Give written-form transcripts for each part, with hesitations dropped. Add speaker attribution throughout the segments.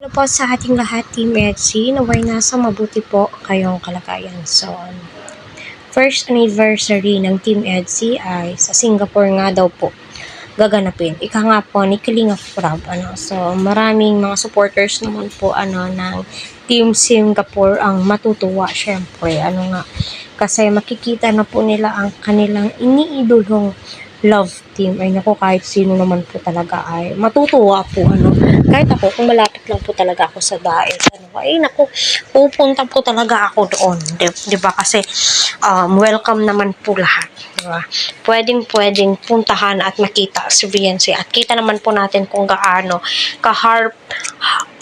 Speaker 1: po sa ating lahat, Team Etsy. Naway nasa mabuti po kayong kalagayan. So, first anniversary ng Team Etsy ay sa Singapore nga daw po gaganapin. Ika nga po ni Kalinga Prab. So, maraming mga supporters naman po ng Team Singapore ang matutuwa. Syempre, kasi makikita na po nila ang kanilang iniidolong love team. Ay naku, kahit sino naman po talaga ay matutuwa po. Kahit ako, kung malapit lang po talaga ako sa Daet, ay naku, pupunta po talaga ako doon. Diba? Kasi welcome naman po lahat. Diba? Pwedeng puntahan at makita si VNC. At kita naman po natin kung gaano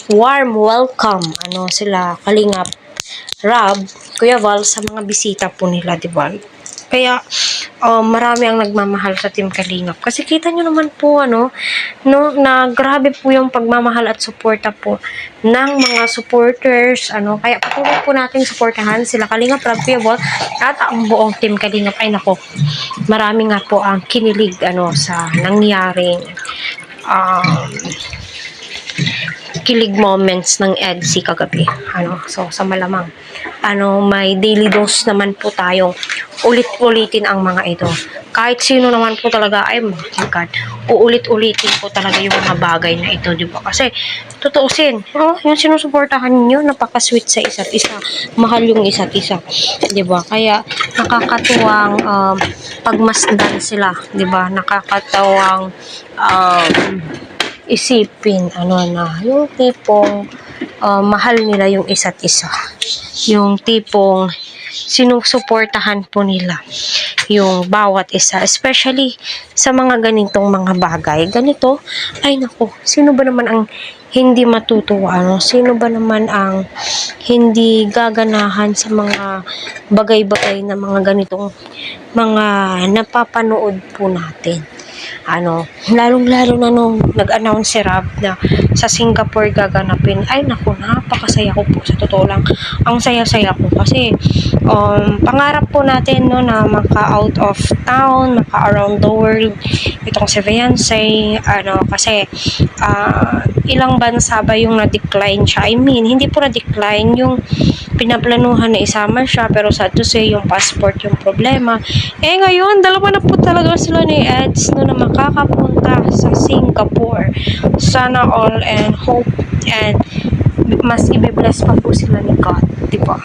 Speaker 1: warm welcome sila Kalingap Rab, Kuya Val sa mga bisita po nila, diba? Kaya marami ang nagmamahal sa Team Kalingap. Kasi kita nyo naman po na grabe po yung pagmamahal at suporta po ng mga supporters. Kaya patuloy po natin suportahan sila Kalingap Rab, Kuya Val, at ang buong Team Kalingap. Ay nako, marami nga po ang kinilig sa nangyaring kilig moments ng Etsy kagabi. So sa malamang may daily dose naman po tayong ulit-ulitin ang mga ito. Kahit sino naman po talaga ay my God, uulit-ulitin po talaga yung mga bagay na ito, di ba? Kasi tutuusin, yung sinusuportahan niyo napaka-sweet sa isa't isa. Mahal yung isa't isa, di ba? Kaya nakakatuwang pagmasdan sila, di ba? Nakakatawang isipin yung tipong mahal nila yung isa't isa, yung tipong sinusuportahan po nila yung bawat isa, especially sa mga ganitong mga bagay. Ganito, ay naku, sino ba naman ang hindi matutuwa? Sino ba naman ang hindi gaganahan sa mga bagay-bagay na mga ganitong mga napapanood po natin? Lalong-lalo na nung nag-announce si Rab na sa Singapore gaganapin, ay naku, napakasaya ko po, sa totoo lang. Ang saya-saya ko kasi pangarap po natin na maka-out of town, maka-around the world itong si Fiancé, kasi ilang bansa ba yung na-decline siya? I mean, hindi po na-decline, yung pinaplanuhan na isama siya, pero sad to say, yung passport yung problema. Ngayon, dalawa na po talaga sila ni Eds na makakapunta sa Singapore. Sana all and hope and mas i-bless pa po sila ni God, diba?